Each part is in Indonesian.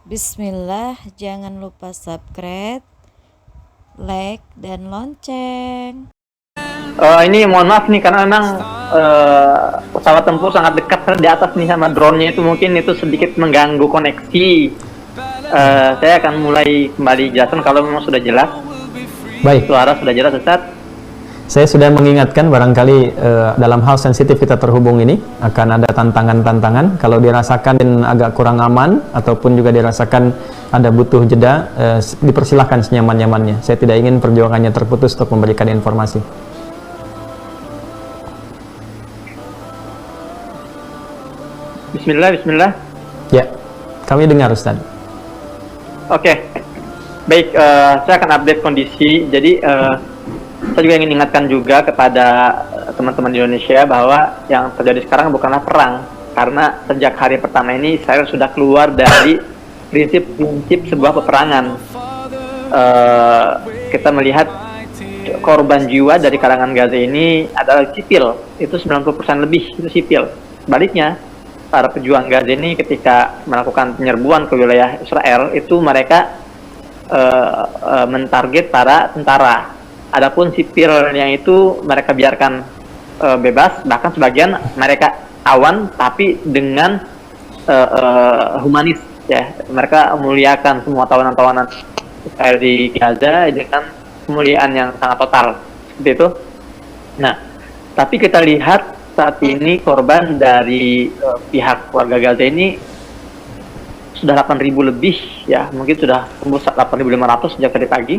Bismillah, jangan lupa subscribe, like, dan lonceng. Ini mohon maaf nih karena memang pesawat tempur sangat dekat di atas nih sama drone-nya, itu mungkin itu sedikit mengganggu koneksi. Saya akan mulai kembali jelaskan kalau memang sudah jelas. Baik, Suara sudah jelas, Ustaz. saya sudah mengingatkan barangkali dalam hal sensitif kita terhubung ini akan ada tantangan-tantangan. Kalau dirasakan agak kurang aman ataupun juga dirasakan ada butuh jeda, dipersilahkan senyaman-nyamannya. Saya tidak ingin perjuangannya terputus untuk memberikan informasi. Bismillah, Bismillah. Ya, kami dengar Ustaz. Oke. Baik, saya akan update kondisi. Jadi saya juga ingin ingatkan juga kepada teman-teman di Indonesia bahwa yang terjadi sekarang bukanlah perang, karena sejak hari pertama ini Israel sudah keluar dari prinsip-prinsip sebuah peperangan. Kita melihat korban jiwa dari kalangan Gaza ini adalah sipil, itu 90% lebih itu sipil. Sebaliknya, para pejuang Gaza ini ketika melakukan penyerbuan ke wilayah Israel itu mereka mentarget para tentara. Adapun sipilnya itu mereka biarkan bebas, bahkan sebagian mereka awan tapi dengan humanis, ya. Mereka memuliakan semua tawanan-tawanan Israel di Gaza dengan kemuliaan yang sangat total, seperti itu. Nah, tapi kita lihat saat ini korban dari pihak keluarga Gaza ini sudah 8.000 lebih, ya, mungkin sudah tembus 8.500 sejak tadi pagi,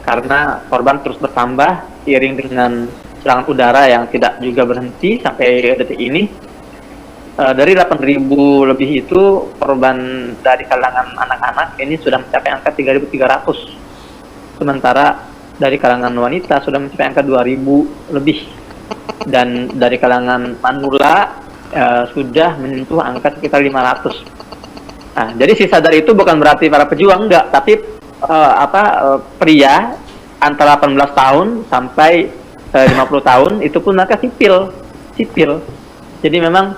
karena korban terus bertambah seiring dengan serangan udara yang tidak juga berhenti sampai detik ini. Dari 8.000 lebih itu korban dari kalangan anak-anak ini sudah mencapai angka 3.300, sementara dari kalangan wanita sudah mencapai angka 2.000 lebih, dan dari kalangan manula sudah menyentuh angka sekitar 500. Nah, jadi sisa dari itu bukan berarti para pejuang, enggak, tapi pria antara 18 tahun sampai 50 tahun itu pun mereka sipil. Jadi memang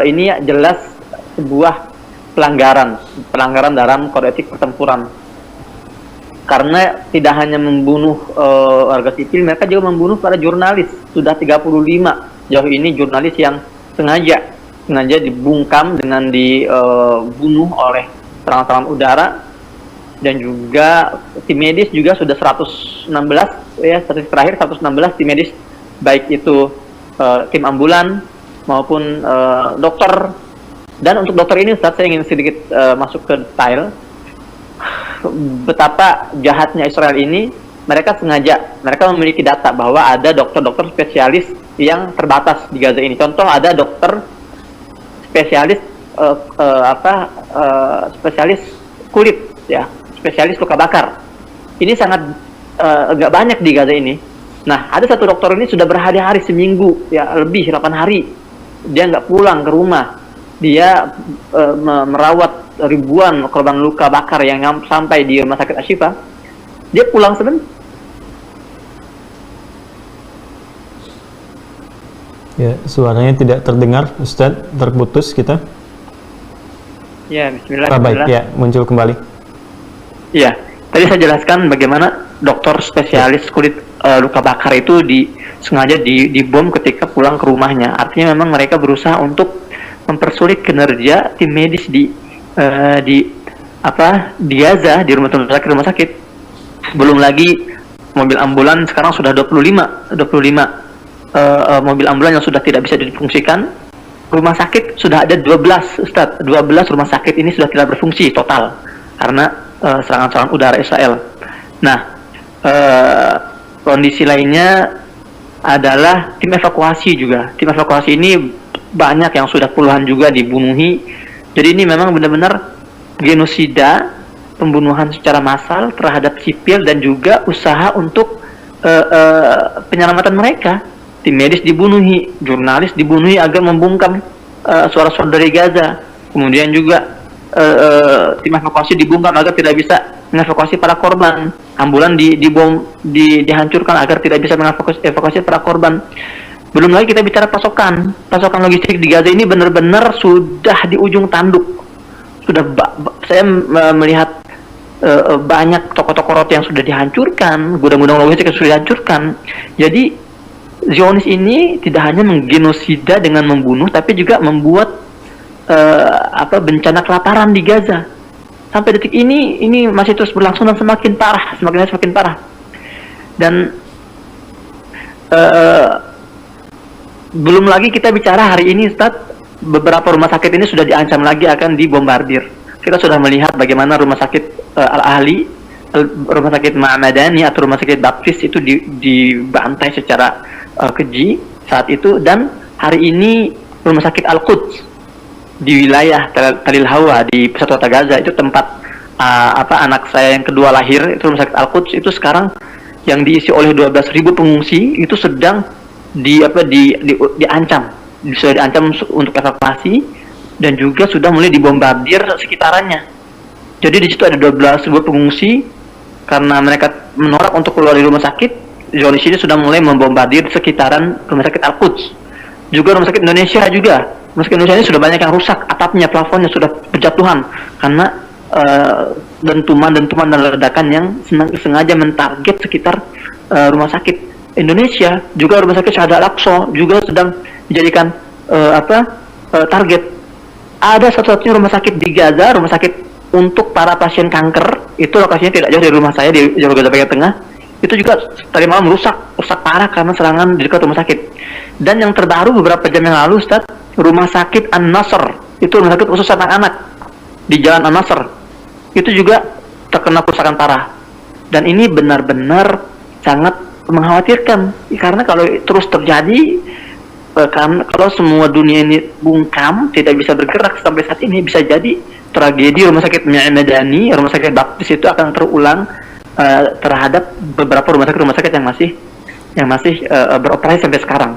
ini jelas sebuah pelanggaran dalam kode etik pertempuran, karena tidak hanya membunuh warga sipil, mereka juga membunuh para jurnalis. Sudah 35 jauh ini jurnalis yang sengaja dibungkam dengan dibunuh oleh serangan udara. Dan juga tim medis juga sudah 116, ya, statistik terakhir 116 tim medis, baik itu tim ambulan maupun dokter. Dan untuk dokter ini, Ustaz, saya ingin sedikit masuk ke detail betapa jahatnya Israel ini. Mereka memiliki data bahwa ada dokter-dokter spesialis yang terbatas di Gaza ini. Contoh, ada dokter spesialis spesialis kulit, ya, spesialis luka bakar. Ini sangat agak banyak di Gaza ini. Nah, ada satu dokter ini sudah berhari-hari, seminggu, ya, lebih 8 hari dia nggak pulang ke rumah. Dia merawat ribuan korban luka bakar yang sampai di rumah sakit Ashifa. Dia pulang sebentar. Ya, suaranya tidak terdengar Ustaz, terputus kita. Ya, bismillah. Baik, ya, muncul kembali. Iya, tadi saya jelaskan bagaimana dokter spesialis kulit luka bakar itu sengaja dibom ketika pulang ke rumahnya. Artinya memang mereka berusaha untuk mempersulit kinerja tim medis di Gaza, di rumah sakit. Belum lagi mobil ambulan sekarang sudah 25 mobil ambulan yang sudah tidak bisa difungsikan. Rumah sakit sudah ada 12, Ustaz. 12 rumah sakit ini sudah tidak berfungsi total karena serangan udara Israel. Nah, kondisi lainnya adalah tim evakuasi juga. Tim evakuasi ini banyak yang sudah puluhan juga dibunuhi. Jadi ini memang benar-benar genosida, pembunuhan secara massal terhadap sipil dan juga usaha untuk penyelamatan mereka. Tim medis dibunuhi, jurnalis dibunuhi agar membungkam suara-suara dari Gaza. Kemudian juga tim evakuasi dibungkam agar tidak bisa mengevakuasi para korban. Ambulan dihancurkan agar tidak bisa mengevakuasi para korban. Belum lagi kita bicara pasokan logistik di Gaza ini benar-benar sudah di ujung tanduk. saya melihat banyak toko-toko roti yang sudah dihancurkan, gudang-gudang logistik yang sudah dihancurkan. Jadi Zionis ini tidak hanya menggenosida dengan membunuh, tapi juga membuat bencana kelaparan di Gaza. Sampai detik ini masih terus berlangsung dan semakin parah. Dan belum lagi kita bicara hari ini, Ustaz, beberapa rumah sakit ini sudah diancam lagi akan dibombardir. Kita sudah melihat bagaimana rumah sakit Al-Ahli, rumah sakit Ma'madani atau rumah sakit Baptis itu dibantai secara keji saat itu. Dan hari ini rumah sakit Al-Quds di wilayah Talil Hawa di pusat kota Gaza, itu tempat anak saya yang kedua lahir, itu rumah sakit Al-Quds itu sekarang yang diisi oleh 12.000 pengungsi itu sedang diancam untuk evakuasi, dan juga sudah mulai dibombardir sekitarannya. Jadi di situ ada 12.000 pengungsi karena mereka menolak untuk keluar dari rumah sakit. Zionis ini sudah mulai membombardir sekitaran rumah sakit Al-Quds. Juga rumah sakit Indonesia juga. Rumah sakit Indonesia ini sudah banyak yang rusak, atapnya, plafonnya sudah berjatuhan karena dentuman dan ledakan yang sengaja mentarget sekitar rumah sakit Indonesia. Juga rumah sakit Syahada Al-Aqsa juga sedang dijadikan target. Ada satu-satunya rumah sakit di Gaza, rumah sakit untuk para pasien kanker, itu lokasinya tidak jauh dari rumah saya di Jalur Gaza bagian tengah. Itu juga tadi malam rusak parah karena serangan di dekat rumah sakit. Dan yang terbaru beberapa jam yang lalu, Ustaz, rumah sakit An-Nasr, itu rumah sakit khusus anak-anak di Jalan An-Nasr, itu juga terkena kerusakan parah. Dan ini benar-benar sangat mengkhawatirkan, karena kalau terus terjadi, kalau semua dunia ini bungkam, tidak bisa bergerak sampai saat ini, bisa jadi tragedi rumah sakit Ma'madani, rumah sakit Baptis itu akan terulang terhadap beberapa rumah sakit yang masih beroperasi sampai sekarang.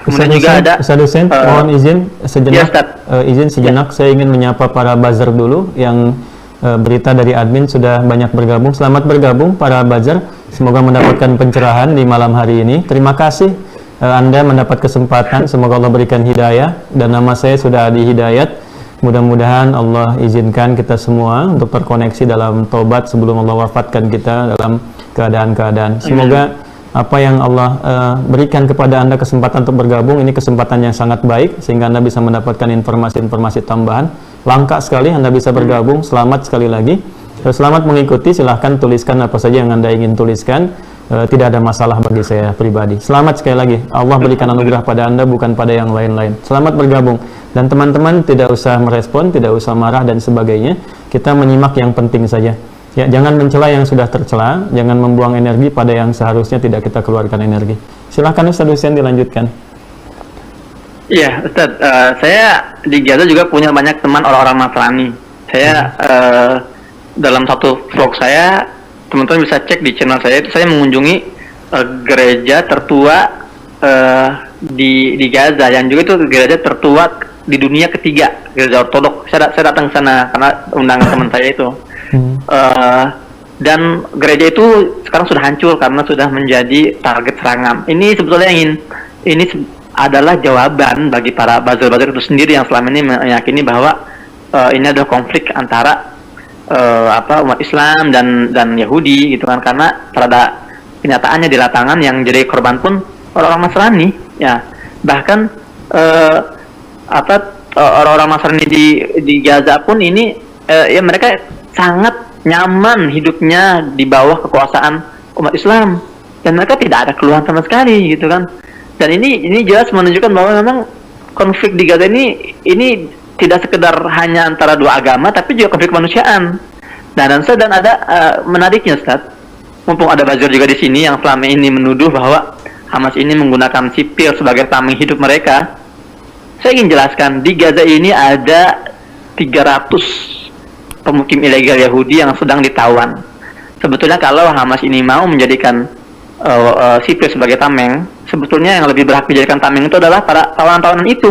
Kemudian juga ada Ustaz Hussein, mohon izin sejenak, ya, saya ingin menyapa para buzzer dulu yang berita dari admin sudah banyak bergabung. Selamat bergabung para buzzer, semoga mendapatkan pencerahan di malam hari ini. Terima kasih Anda mendapat kesempatan, semoga Allah berikan hidayah, dan nama saya sudah Adi Hidayat. Mudah-mudahan Allah izinkan kita semua untuk terkoneksi dalam tobat sebelum Allah wafatkan kita dalam keadaan-keadaan. Semoga apa yang Allah berikan kepada Anda kesempatan untuk bergabung, ini kesempatan yang sangat baik sehingga Anda bisa mendapatkan informasi-informasi tambahan. Langka sekali Anda bisa bergabung. Selamat sekali lagi. Selamat mengikuti, silahkan tuliskan apa saja yang Anda ingin tuliskan. Tidak ada masalah bagi saya pribadi. Selamat sekali lagi. Allah berikan anugerah pada Anda, bukan pada yang lain-lain. Selamat bergabung. Dan teman-teman tidak usah merespon, tidak usah marah dan sebagainya. Kita menyimak yang penting saja. Ya, jangan mencela yang sudah tercela, jangan membuang energi pada yang seharusnya tidak kita keluarkan energi. Silahkan Ustaz Hussein dilanjutkan. Iya, Ustaz. Saya di Gaza juga punya banyak teman orang-orang Nasrani. Saya dalam satu vlog saya, teman-teman bisa cek di channel saya, itu saya mengunjungi gereja tertua di Gaza, yang juga itu gereja tertua di dunia ketiga, gereja ortodok. Saya datang ke sana karena undangan teman saya itu. Dan gereja itu sekarang sudah hancur karena sudah menjadi target serangan. Ini sebetulnya ini adalah jawaban bagi para buzzer-buzzer itu sendiri yang selama ini meyakini bahwa ini adalah konflik antara umat Islam dan Yahudi gitu kan, karena pada kenyataannya di lapangan yang jadi korban pun orang-orang Nasrani, ya. Bahkan orang-orang Nasrani di Gaza pun ini ya mereka sangat nyaman hidupnya di bawah kekuasaan umat Islam dan mereka tidak ada keluhan sama sekali gitu kan. Dan ini jelas menunjukkan bahwa memang konflik di Gaza ini tidak sekedar hanya antara dua agama, tapi juga konflik kemanusiaan. Dan ada menariknya, Ustaz, mumpung ada buzzer juga di sini yang selama ini menuduh bahwa Hamas ini menggunakan sipil sebagai tameng hidup mereka. Saya ingin jelaskan, di Gaza ini ada 300 pemukim ilegal Yahudi yang sedang ditawan. Sebetulnya kalau Hamas ini mau menjadikan sipil sebagai tameng, sebetulnya yang lebih berhak dijadikan tameng itu adalah para tawanan-tawanan itu,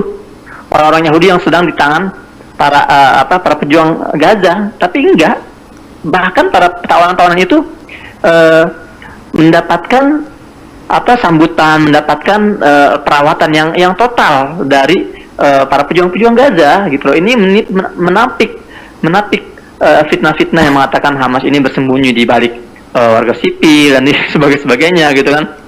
orang-orang Yahudi yang sedang di tangan para pejuang Gaza. Tapi enggak, bahkan para tawanan-tawanan itu mendapatkan sambutan, mendapatkan perawatan yang total dari para pejuang-pejuang Gaza gitu loh. Ini menampik menapik fitnah-fitnah yang mengatakan Hamas ini bersembunyi di balik warga sipil dan sebagainya gitu kan.